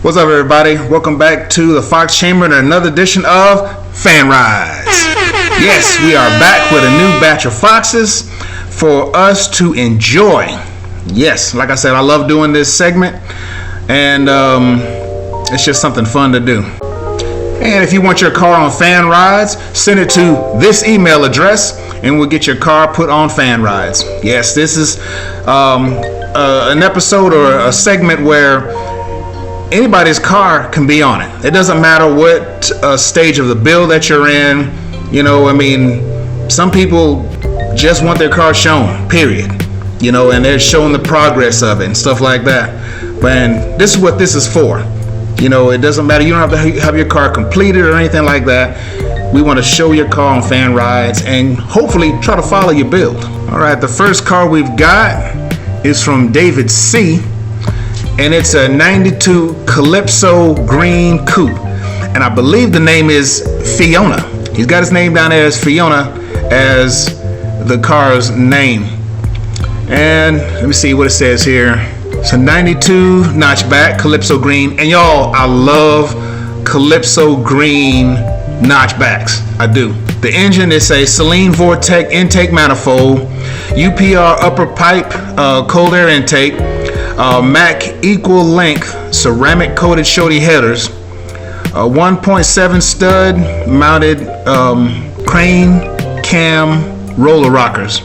What's up, everybody? Welcome back to the Fox Chamber and another edition of Fan Rides. Yes, we are back with a new batch of Foxes for us to enjoy. Yes, like I said, I love doing this segment, and it's just something fun to do. And if you want your car on Fan Rides, send it to this email address, and we'll get your car put on Fan Rides. Yes, this is an episode or a segment where anybody's car can be on it. It doesn't matter what stage of the build that you're in. You know, I mean, some people just want their car shown, period. You know, and they're showing the progress of it and stuff like that. And this is what this is for. You know, it doesn't matter. You don't have to have your car completed or anything like that. We want to show your car on Fan Rides and hopefully try to follow your build. All right, the first car we've got is from David C. And it's a 92 Calypso Green Coupe. And I believe the name is Fiona. He's got his name down there as Fiona as the car's name. And let me see what it says here. It's a 92 notchback Calypso Green. And y'all, I love Calypso Green notchbacks. I do. The engine is a Celine Vortec intake manifold, UPR upper pipe cold air intake, Mac equal length ceramic coated shorty headers, 1.7 stud mounted crane cam roller rockers,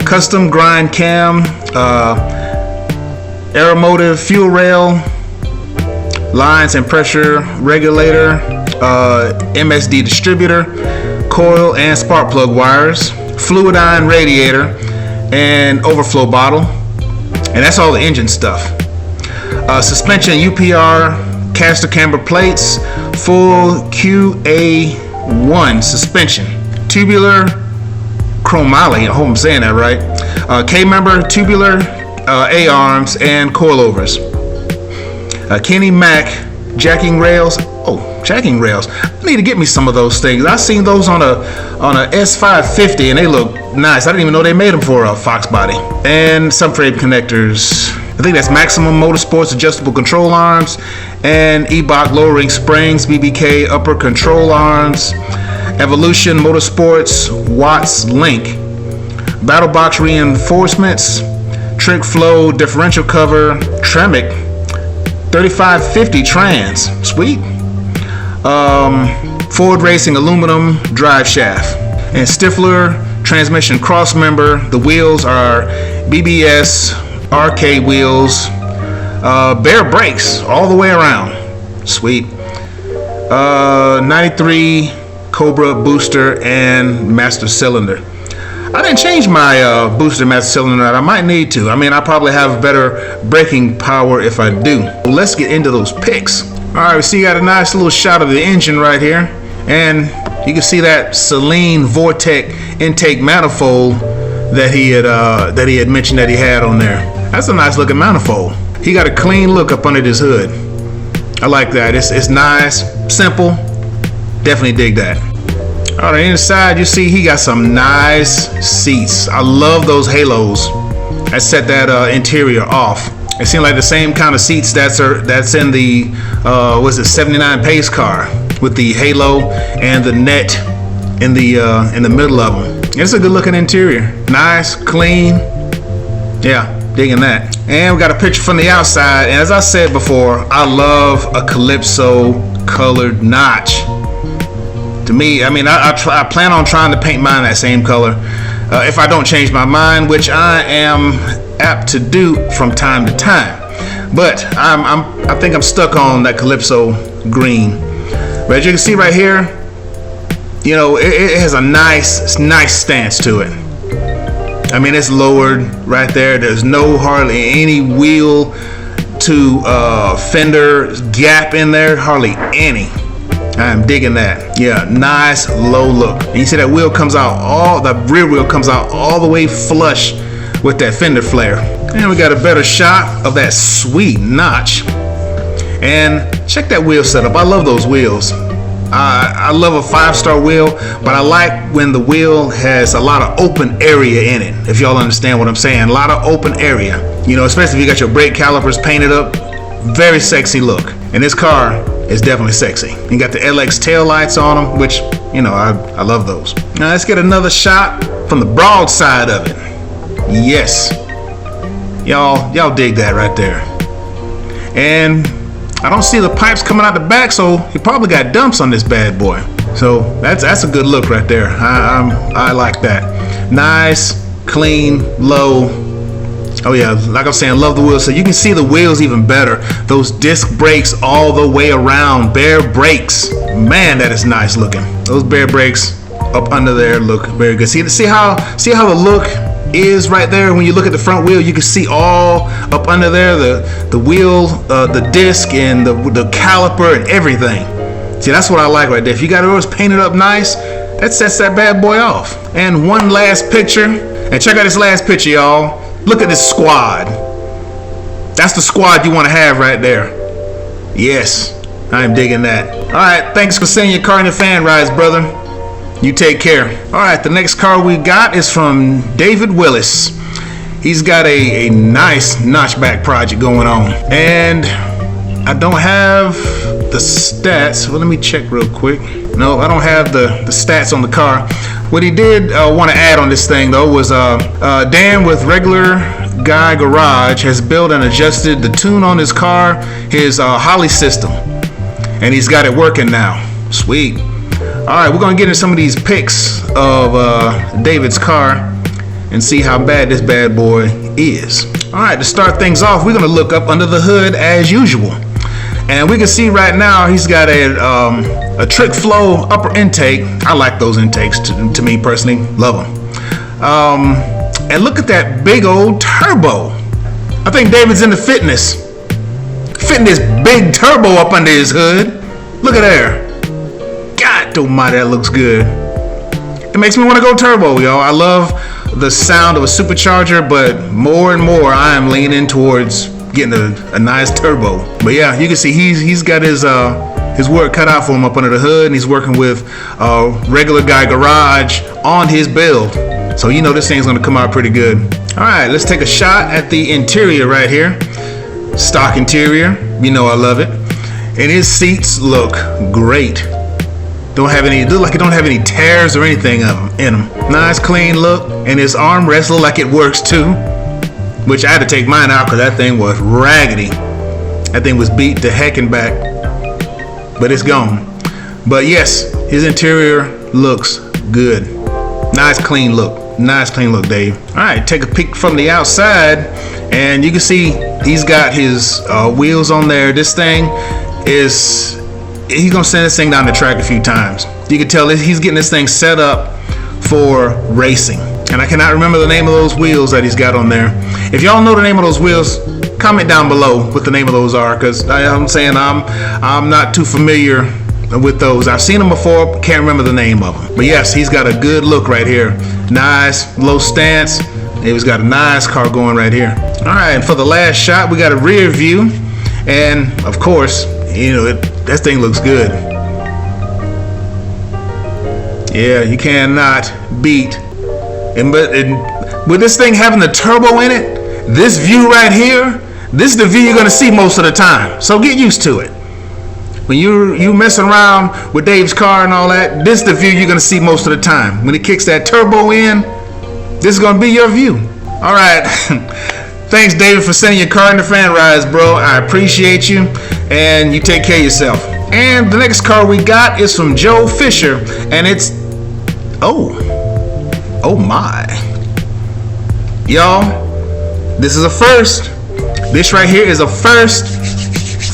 custom grind cam, aeromotive fuel rail, lines and pressure regulator, MSD distributor, coil and spark plug wires, fluidine radiator, and overflow bottle. And that's all the engine stuff. Suspension UPR caster camber plates, full QA1 suspension, tubular chromoly, I hope I'm saying that right, K-member tubular A-arms and coilovers, Kenny Mac jacking rails. Oh, jacking rails. I need to get me some of those things. I seen those on a S550 and they look nice. I didn't even know they made them for a Fox body. And some frame connectors. I think that's Maximum Motorsports adjustable control arms and Ebach lowering springs, BBK upper control arms, Evolution Motorsports Watts link, battle box reinforcements, trick flow differential cover, Tremec 3550 trans, sweet. Ford Racing aluminum drive shaft and Stifler transmission cross member. The wheels are BBS RK wheels, bare brakes all the way around, sweet. 93 Cobra booster and master cylinder. I didn't change my booster master cylinder. I might need to. I mean, I probably have better braking power if I do. Let's get into those pics. All right, we see you got a nice little shot of the engine right here, and you can see that Celine Vortec intake manifold that he had mentioned that he had on there. That's a nice looking manifold. He got a clean look up under his hood. I like that. It's nice, simple. Definitely dig that. On the inside, you see he got some nice seats. I love those halos that set that interior off. It seems like the same kind of seats that's in the 79 pace car with the halo and the net in the middle of them. It's a good looking interior, nice, clean. Yeah, digging that. And we got a picture from the outside. And as I said before, I love a Calypso colored notch. To me, I mean, I plan on trying to paint mine that same color if I don't change my mind, which I am apt to do from time to time. But I think I'm stuck on that Calypso green. But as you can see right here, you know, it has a nice stance to it. I mean, it's lowered right there. There's no hardly any wheel to fender gap in there, hardly any. I'm digging that. Yeah, nice low look. And you see that wheel comes out, the rear wheel comes out all the way flush with that fender flare. And we got a better shot of that sweet notch. And check that wheel setup. I love those wheels. I love a 5-star wheel, but I like when the wheel has a lot of open area in it, if y'all understand what I'm saying. A lot of open area, you know, especially if you got your brake calipers painted up Very sexy look. And this car is definitely sexy. You got the LX tail lights on them, which, you know, I love those. Now let's get another shot from the broadside of it. Yes. Y'all dig that right there. And I don't see the pipes coming out the back, so he probably got dumps on this bad boy. So that's a good look right there. I like that. Nice, clean, low. Oh yeah, like I was saying, love the wheels. So you can see the wheels even better. Those disc brakes all the way around. Bare brakes. Man, that is nice looking. Those bare brakes up under there look very good. See how the look is right there. When you look at the front wheel, you can see all up under there, the wheel, the disc, and the caliper and everything. See, that's what I like right there. If you got yours painted up nice, that sets that bad boy off. And one last picture. And check out this last picture, y'all. Look at this squad. That's the squad you want to have right there. Yes, I'm digging that. All right, thanks for sending your car in the fan rides, brother. You take care. All right, the next car we got is from David Willis. He's got a nice notchback project going on. And I don't have the stats. Well, let me check real quick. No, I don't have the stats on the car. What he did want to add on this thing, though, was Dan with Regular Guy Garage has built and adjusted the tune on his car, his Holly system. And he's got it working now. Sweet. All right, we're going to get into some of these pics of David's car and see how bad this bad boy is. All right, to start things off, we're going to look up under the hood as usual. And we can see right now he's got a trick flow upper intake. I like those intakes to me personally. Love them. And look at that big old turbo. I think David's into fitness. Fitting this big turbo up under his hood. Look at there. God almighty, that looks good. It makes me want to go turbo, y'all. I love the sound of a supercharger, but more and more I am leaning towards getting a nice turbo. But yeah, you can see he's got his work cut out for him up under the hood, and he's working with Regular Guy Garage on his build. So you know this thing's gonna come out pretty good. All right, let's take a shot at the interior right here. Stock interior, you know I love it. And his seats look great. Look like it don't have any tears or anything in them. Nice clean look, and his armrest look like it works too. Which I had to take mine out because that thing was raggedy. That thing was beat to heck and back. But it's gone. But yes, his interior looks good. Nice clean look. Nice clean look, Dave. All right, take a peek from the outside, and you can see he's got his wheels on there. This thing is, he's gonna send this thing down the track a few times. You can tell he's getting this thing set up for racing. And I cannot remember the name of those wheels that he's got on there. If y'all know the name of those wheels, comment down below what the name of those are, because I'm saying I'm not too familiar with those. I've seen them before, but can't remember the name of them. But yes, he's got a good look right here. Nice low stance. He's got a nice car going right here. All right, and for the last shot, we got a rear view, and of course, you know that thing looks good. Yeah, you cannot beat. And with this thing having the turbo in it, this view right here, this is the view you're gonna see most of the time. So get used to it. When you messing around with Dave's car and all that, this is the view you're gonna see most of the time. When he kicks that turbo in, this is gonna be your view. All right. Thanks, David, for sending your car in the fan rides, bro. I appreciate you, and you take care of yourself. And the next car we got is from Joe Fisher, and it's oh my. Y'all, this is a first. This right here is a first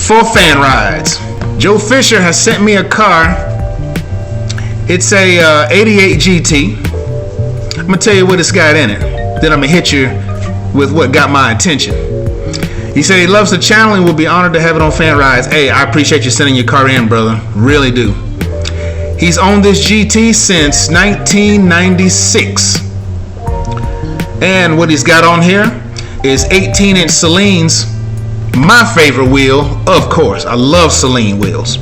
for fan rides. Joe Fisher has sent me a car. It's a 88 GT. I'm gonna tell you what it's got in it. Then I'm gonna hit you with what got my attention. He said he loves the channel and will be honored to have it on fan rides. Hey, I appreciate you sending your car in, brother. Really do. He's owned this GT since 1996. And what he's got on here is 18-inch Celine's, my favorite wheel, of course. I love Celine wheels.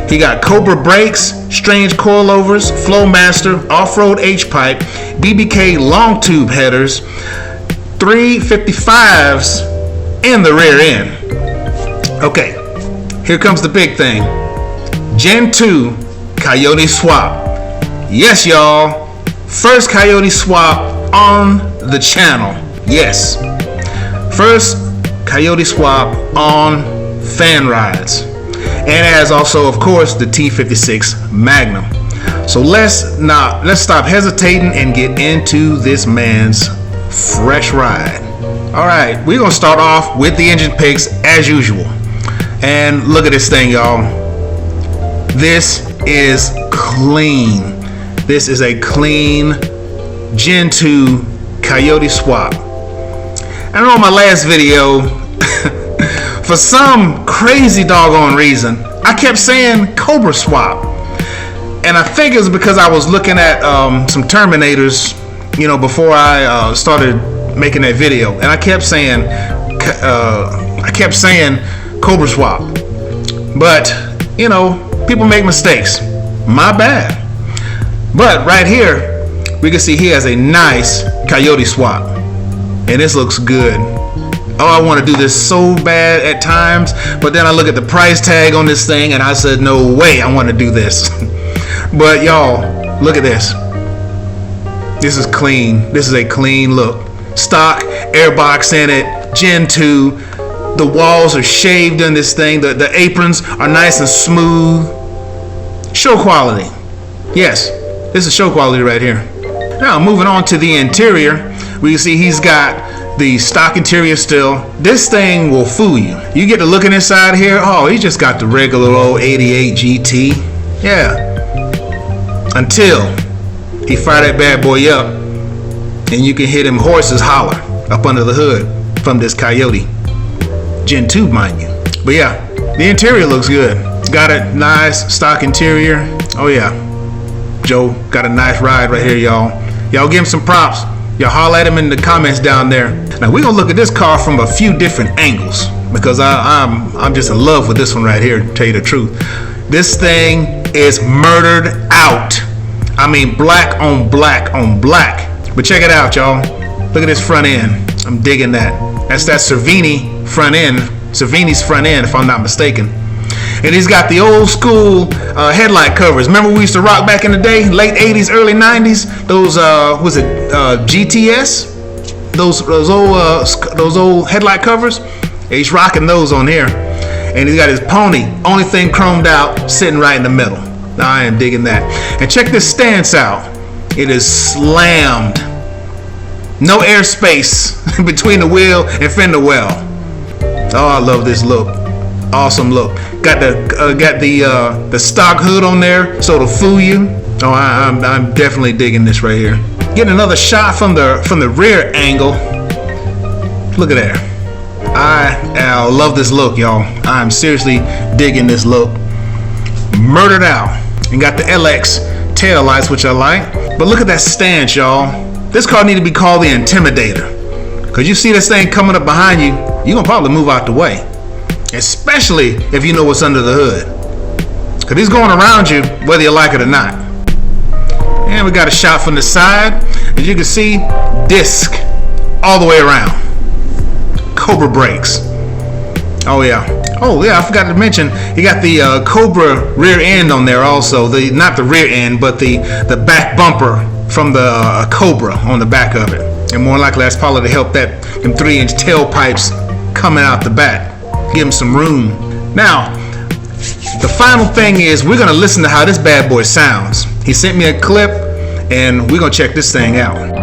He got Cobra brakes, strange coilovers, Flowmaster, off-road H-pipe, BBK long tube headers, 355s in the rear end. Okay, here comes the big thing. Gen 2 Coyote swap. Yes, y'all. First Coyote swap on the channel. Yes. First Coyote swap on fan rides. And as also, of course, the T56 Magnum. So let's stop hesitating and get into this man's fresh ride. All right, we're gonna start off with the engine pics as usual. And look at this thing, y'all. This is clean. This is a clean Gen 2 Coyote swap. I know in my last video, for some crazy doggone reason, I kept saying Cobra swap. And I think it was because I was looking at some Terminators, you know, before I started making that video. And I kept saying Cobra swap. But, you know, people make mistakes. My bad. But right here, we can see he has a nice Coyote swap. And this looks good. Oh, I want to do this so bad at times. But then I look at the price tag on this thing and I said, no way I want to do this. But y'all, look at this. This is clean. This is a clean look. Stock, airbox in it, Gen 2. The walls are shaved in this thing. The aprons are nice and smooth. Show quality. Yes, this is show quality right here. Now, moving on to the interior, we can see he's got the stock interior still. This thing will fool you. You get to looking inside here. Oh, he just got the regular old 88 GT. Yeah. Until he fire that bad boy up and you can hear them horses holler up under the hood from this Coyote. Gen 2, mind you. But yeah, the interior looks good. Got a nice stock interior. Oh yeah. Joe got a nice ride right here, y'all. Y'all give him some props. Y'all holler at him in the comments down there. Now we're gonna look at this car from a few different angles because I'm just in love with this one right here, to tell you the truth. This thing is murdered out. I mean, black on black on black. But check it out, y'all. Look at this front end. I'm digging that. That's that Cervini front end. Cervini's front end, if I'm not mistaken. And he's got the old school headlight covers. Remember we used to rock back in the day, late 80s, early 90s? Those was it GTS? Those old headlight covers? Yeah, he's rocking those on here. And he's got his pony, only thing chromed out, sitting right in the middle. I am digging that. And check this stance out. It is slammed. No airspace between the wheel and fender well. Oh, I love this look. Awesome look. Got the stock hood on there, so it'll fool you. Oh, I'm definitely digging this right here. Getting another shot from the rear angle. Look at there. I love this look, y'all. I'm seriously digging this look. Murdered out. And got the LX tail lights, which I like. But look at that stance, y'all. This car need to be called the Intimidator. Cause you see this thing coming up behind you, you're gonna probably move out the way. Especially if you know what's under the hood. Cause he's going around you whether you like it or not. And we got a shot from the side. As you can see, disc all the way around. Cobra brakes. Oh yeah. Oh yeah, I forgot to mention, you got the Cobra rear end on there also. Not the rear end, but the back bumper from the Cobra on the back of it. And more likely that's probably to help them 3-inch tailpipes coming out the back. Give them some room. Now, the final thing is we're gonna listen to how this bad boy sounds. He sent me a clip and we're gonna check this thing out.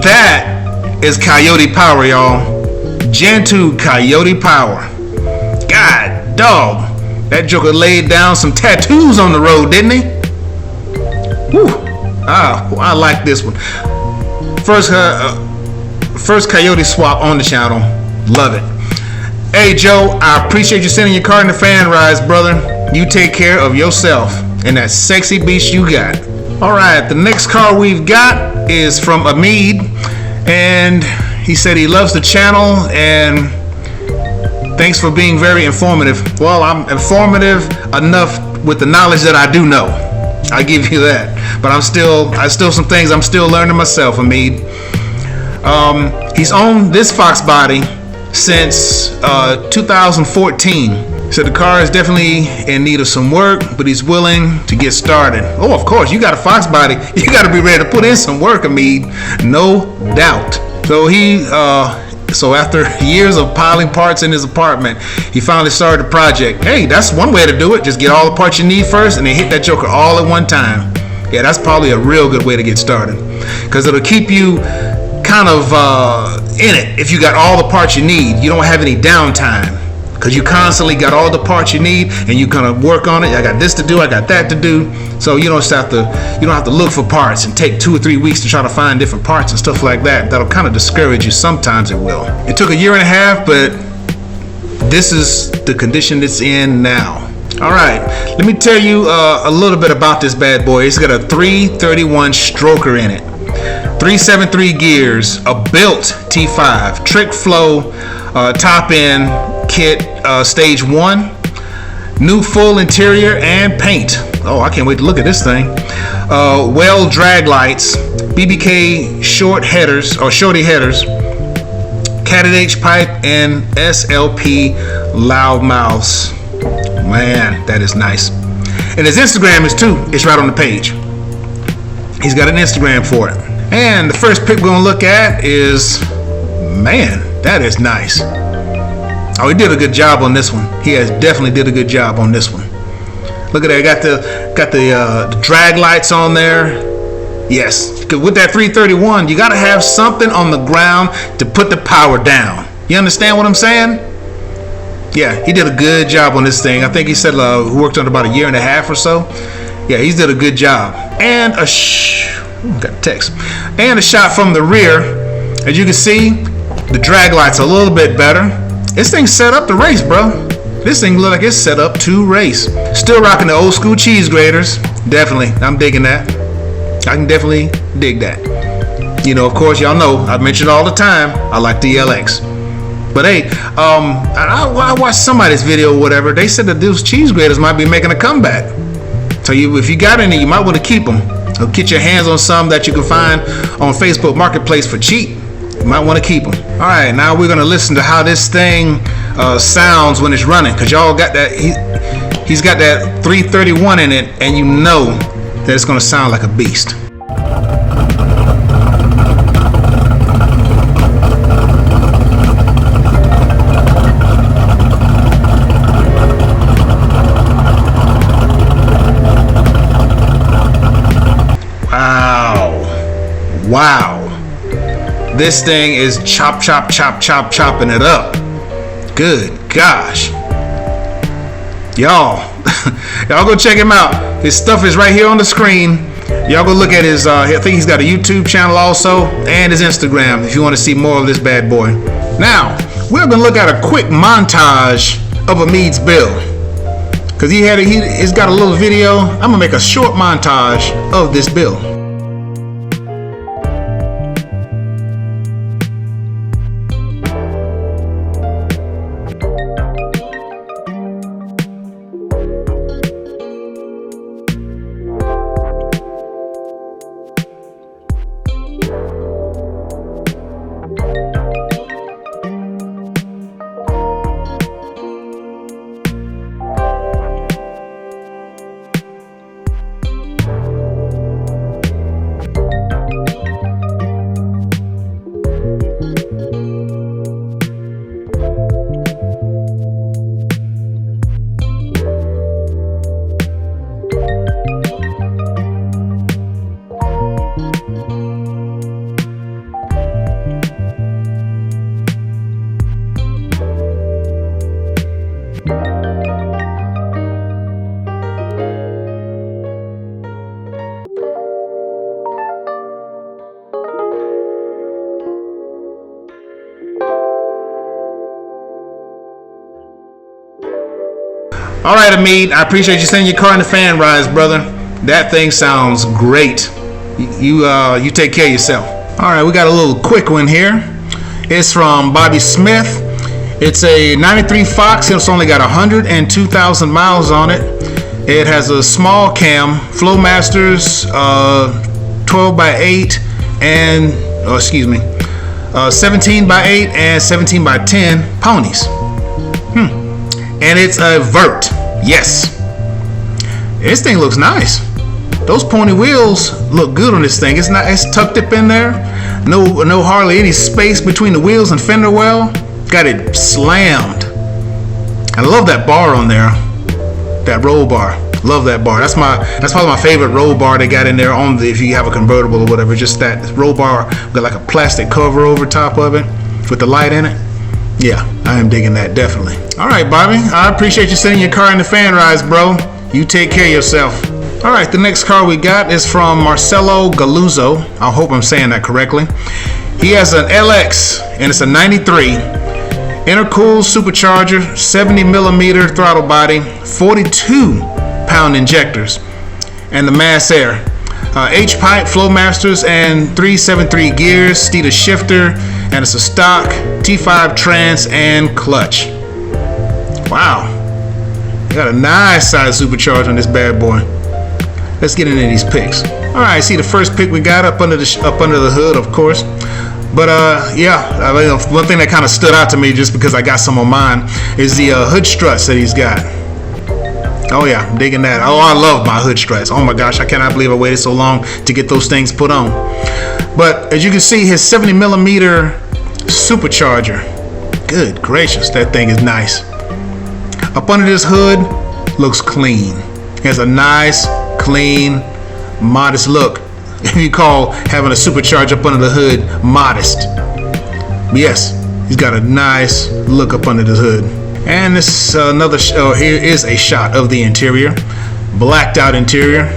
That is Coyote power, y'all. Gen 2 Coyote power. God dog. That joker laid down some tattoos on the road, didn't he? Whew. I like this one. First Coyote swap on the channel. Love it. Hey Joe, I appreciate you sending your car in the fan rides, brother. You take care of yourself and that sexy beast you got. All right, the next card we've got is from Amid, and he said he loves the channel and thanks for being very informative. Well, I'm informative enough with the knowledge that I do know. I give you that. But I still some things I'm still learning myself, Amid. He's owned this Fox body since 2014. So the car is definitely in need of some work, but he's willing to get started. Oh, of course, you got a Fox body. You got to be ready to put in some work, Amid. No doubt. So after years of piling parts in his apartment, he finally started the project. Hey, that's one way to do it. Just get all the parts you need first and then hit that joker all at one time. Yeah, that's probably a real good way to get started, because it'll keep you kind of in it. If you got all the parts you need, you don't have any downtime, because you constantly got all the parts you need and you kind of work on it. I got this to do, I got that to do. So you don't have to look for parts and take 2 or 3 weeks to try to find different parts and stuff like that. That'll kind of discourage you. Sometimes it will. It took a year and a half, but this is the condition it's in now. All right, let me tell you a little bit about this bad boy. It's got a 331 stroker in it, 373 gears, a built T5, trick flow, top end kit, stage 1, new full interior and paint. Oh, I can't wait to look at this thing. Well drag lights, BBK short headers or shorty headers, Cat H pipe, and SLP loudmouths. Man, that is nice. And his Instagram is too. It's right on the page. He's got an Instagram for it. And the first pic we're gonna look at is, man, that is nice. Oh, he did a good job on this one. He has definitely did a good job on this one. Look at that. Got the drag lights on there. Yes, because with that 331, you got to have something on the ground to put the power down. You understand what I'm saying? Yeah, he did a good job on this thing. I think he said he worked on about a year and a half or so. Yeah, he's did a good job. And got text. And a shot from the rear. As you can see, the drag light's a little bit better. This thing's set up to race, bro. This thing look like it's set up to race. Still rocking the old school cheese graters. Definitely, I'm digging that. I can definitely dig that. You know, of course, y'all know I mention all the time, I like the LX. But hey, I watched somebody's video or whatever. They said that those cheese graters might be making a comeback. So if you got any, you might want to keep them. Or get your hands on some that you can find on Facebook Marketplace for cheap. You might want to keep them. All right, now we're gonna listen to how this thing sounds when it's running, because y'all got that. He's got that 331 in it, and you know that it's gonna sound like a beast. Wow, this thing is chopping it up. Good gosh, y'all go check him out. His stuff is right here on the screen. Y'all go look at his I think he's got a YouTube channel also, and his Instagram if you want to see more of this bad boy. Now we're gonna look at a quick montage of Amid's build, because he's got a little video. I'm gonna make a short montage of this build. All right, Amit, I appreciate you sending your car in the fan rise, brother. That thing sounds great. You take care of yourself. All right, we got a little quick one here. It's from Bobby Smith. It's a 93 Fox. It's only got 102,000 miles on it. It has a small cam, Flowmasters, 12 by 8 and 17 by 8 and 17 by 10 ponies. And it's a vert. Yes. This thing looks nice. Those pony wheels look good on this thing. It's tucked up in there. No hardly any space between the wheels and fender well. Got it slammed. I love that bar on there. That roll bar. Love that bar. That's probably my favorite roll bar they got in there on if you have a convertible or whatever. Just that roll bar got like a plastic cover over top of it with the light in it. Yeah, I am digging that, definitely. All right, Bobby, I appreciate you sending your car in the fan rise, bro. You take care of yourself. All right, the next car we got is from Marcelo Galuzzo. I hope I'm saying that correctly. He has an LX, and it's a 93. Intercooled supercharger, 70mm throttle body, 42-pound injectors, and the mass air. H-pipe, Flowmasters, and 373 gears, Steeda shifter, and it's a stock T5 trans and clutch. Wow, got a nice size supercharger on this bad boy. Let's get into these pics. All right, see the first pic we got up under the hood, of course. But yeah, one thing that kind of stood out to me just because I got some on mine is the hood struts that he's got. Oh yeah, I'm digging that. Oh, I love my hood struts. Oh my gosh, I cannot believe I waited so long to get those things put on. But as you can see, his 70mm supercharger. Good gracious, that thing is nice. Up under this hood, looks clean. It has a nice, clean, modest look. If you call having a supercharger up under the hood modest. But yes, he's got a nice look up under the hood. And this here is a shot of the interior. Blacked out interior.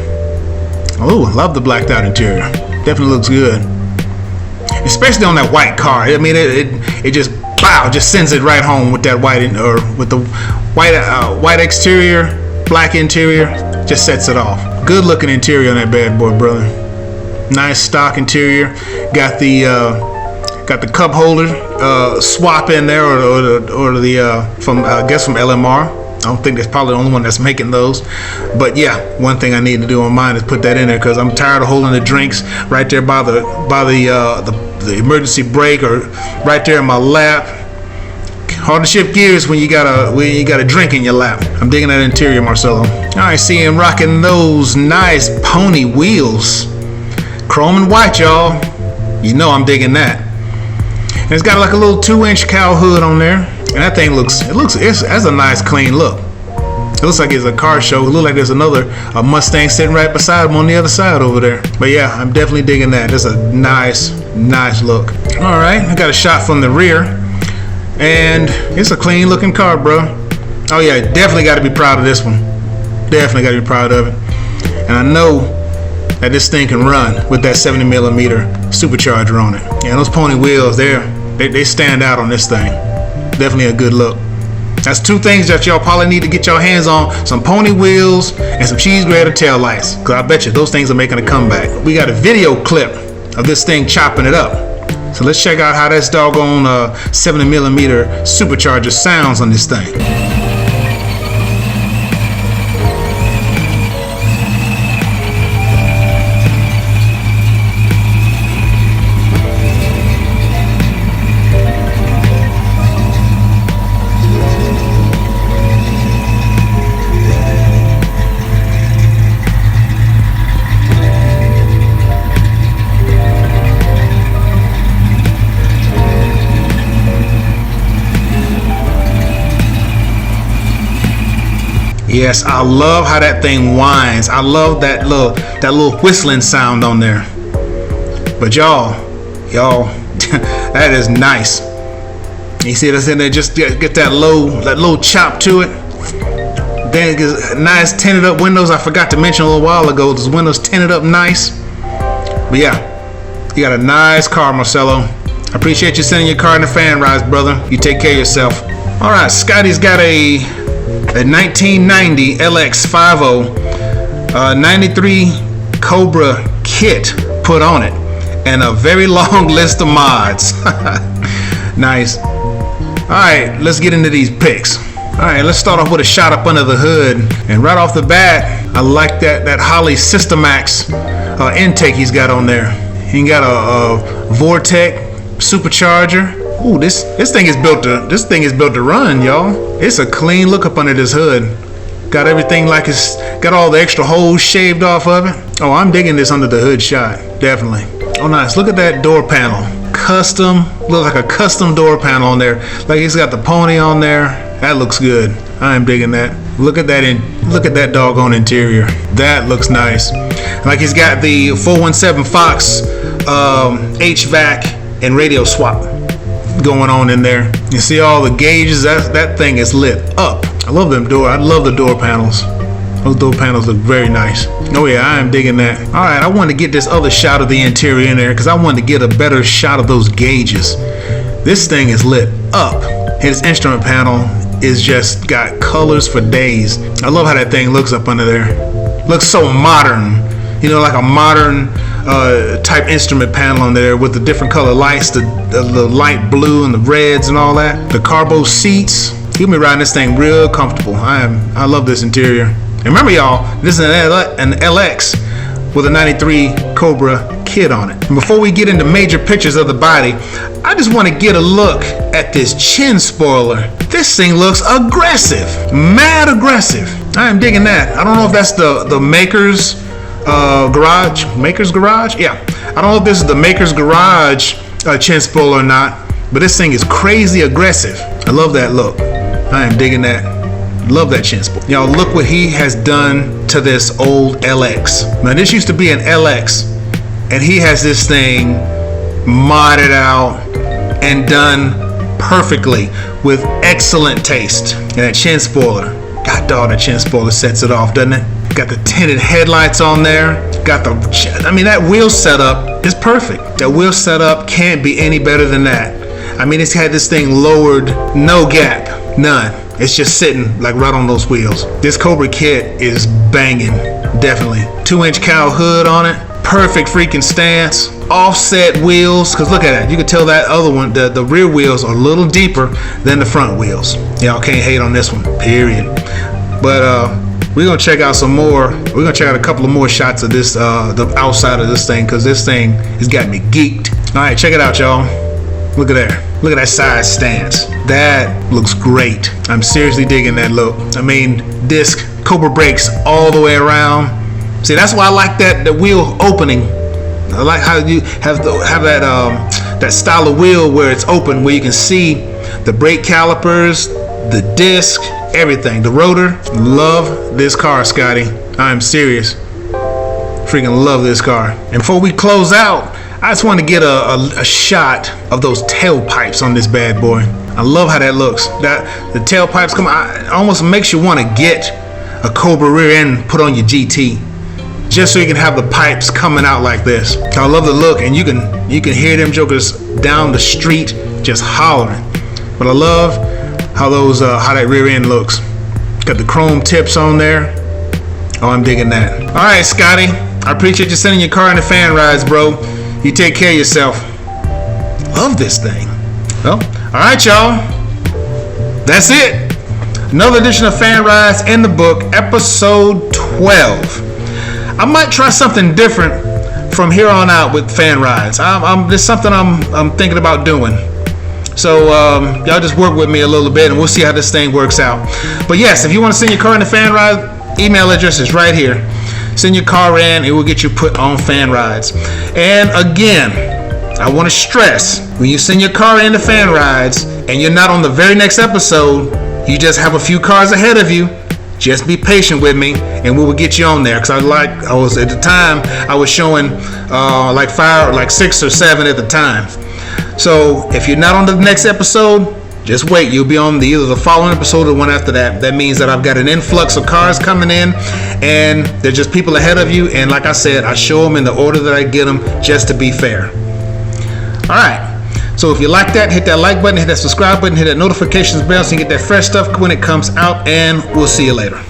Oh, love the blacked out interior. Definitely looks good. Especially on that white car. I mean, it just just sends it right home with that white with the white exterior, black interior. Just sets it off. Good looking interior on that bad boy, brother. Nice stock interior. Got the cup holder swap in there, or the from I guess from LMR. I don't think that's probably the only one that's making those. But yeah, one thing I need to do on mine is put that in there because I'm tired of holding the drinks right there by the emergency brake or right there in my lap. Hard to shift gears when you got a drink in your lap. I'm digging that interior, Marcelo. All right, see him rocking those nice pony wheels. Chrome and white, y'all. You know I'm digging that. And it's got like a little 2-inch cowl hood on there. And that thing has a nice clean look. It looks like it's a car show. It looks like there's another Mustang sitting right beside him on the other side over there. But yeah, I'm definitely digging that. It's a nice look. All right, I got a shot from the rear. And it's a clean looking car, bro. Oh yeah, definitely got to be proud of this one. Definitely got to be proud of it. And I know that this thing can run with that 70mm supercharger on it. Yeah, those pony wheels, they stand out on this thing. Definitely a good look. That's two things that y'all probably need to get your hands on: some pony wheels and some cheese grater tail lights. Cause I bet you those things are making a comeback. We got a video clip of this thing chopping it up. So let's check out how this doggone 70mm supercharger sounds on this thing. Yes, I love how that thing whines. I love that little whistling sound on there. But y'all, that is nice. You see this in there? Just get that low chop to it. Then it gets nice tinted up windows. I forgot to mention a little while ago, those windows tinted up nice. But yeah, you got a nice car, Marcelo. I appreciate you sending your car in the fan rise, brother. You take care of yourself. All right, Scotty's got a a 1990 LX50 93 Cobra kit put on it, and a very long list of mods. Nice. Alright, let's get into these pics. Alright, let's start off with a shot up under the hood. And right off the bat, I like that Holley Systemax intake he's got on there. He got a Vortec supercharger. Ooh, this thing is built to run, y'all. It's a clean look up under this hood. Got everything like it's got all the extra holes shaved off of it. Oh, I'm digging this under the hood shot, definitely. Oh, nice. Look at that door panel. Custom, looks like a custom door panel on there. Like he's got the pony on there. That looks good. I am digging that. Look at that doggone interior. That looks nice. Like he's got the 417 Fox HVAC and radio swap going on in there. You see all the gauges. That thing is lit up. I love them I love the door panels. Those door panels look very nice. Oh yeah, I am digging that. All right, I want to get this other shot of the interior in there because I wanted to get a better shot of those gauges. This thing is lit up. His instrument panel is just got colors for days. I love how that thing looks up under there. Looks so modern. You know, like a modern type instrument panel on there with the different color lights, the light blue and the reds and all that. The carbo seats. You'll be riding this thing real comfortable. I love this interior. And remember, y'all, this is an LX with a 93 Cobra kit on it. And before we get into major pictures of the body, I just want to get a look at this chin spoiler. This thing looks aggressive, mad aggressive. I am digging that. I don't know if that's the Maker's garage. Maker's garage? Yeah. I don't know if this is the Maker's garage chin spoiler or not, but this thing is crazy aggressive. I love that look. I am digging that. Love that chin spoiler. Y'all, look what he has done to this old LX. Now, this used to be an LX, and he has this thing modded out and done perfectly with excellent taste. And that chin spoiler, god dog, that chin spoiler sets it off, doesn't it? Got the tinted headlights on there. Got that wheel setup is perfect. That wheel setup can't be any better than that. I mean, it's had this thing lowered, no gap, none. It's just sitting like right on those wheels. This Cobra kit is banging, definitely. 2-inch cowl hood on it, perfect freaking stance, offset wheels, because look at that. You can tell that other one, the rear wheels are a little deeper than the front wheels. Y'all can't hate on this one, period. But we're gonna check out some more. We're gonna check out a couple of more shots of this, the outside of this thing, because this thing has got me geeked. All right, check it out, y'all. Look at there. Look at that side stance. That looks great. I'm seriously digging that look. I mean, disc Cobra brakes all the way around. See, that's why I like the wheel opening. I like how you have that style of wheel where it's open, where you can see the brake calipers, the disc, everything, the rotor. Love this car, Scotty. I'm serious. Freaking love this car. And before we close out, I just want to get a shot of those tailpipes on this bad boy. I love how that looks. The tailpipes come out, it almost makes you want to get a Cobra rear end put on your GT, just so you can have the pipes coming out like this. I love the look, and you can hear them jokers down the street just hollering. But I love how that rear end looks. Got the chrome tips on there. Oh, I'm digging that. All right, Scotty, I appreciate you sending your car into fan rides, bro. You take care of yourself. Love this thing. Well, all right, y'all. That's it. Another edition of Fan Rides in the Book, episode 12. I might try something different from here on out with Fan Rides. There's something I'm thinking about doing. So y'all just work with me a little bit, and we'll see how this thing works out. But yes, if you want to send your car into Fan Ride, email address is right here. Send your car in, it will get you put on Fan Rides. And again, I want to stress, when you send your car into Fan Rides and you're not on the very next episode, you just have a few cars ahead of you, just be patient with me and we will get you on there. Because I was at the time, I was showing like 6 or 7 at the time. So if you're not on the next episode, just wait. You'll be on either the following episode or the one after that. That means that I've got an influx of cars coming in, and they're just people ahead of you. And like I said, I show them in the order that I get them, just to be fair. All right. So if you like that, hit that like button, hit that subscribe button, hit that notifications bell so you can get that fresh stuff when it comes out, and we'll see you later.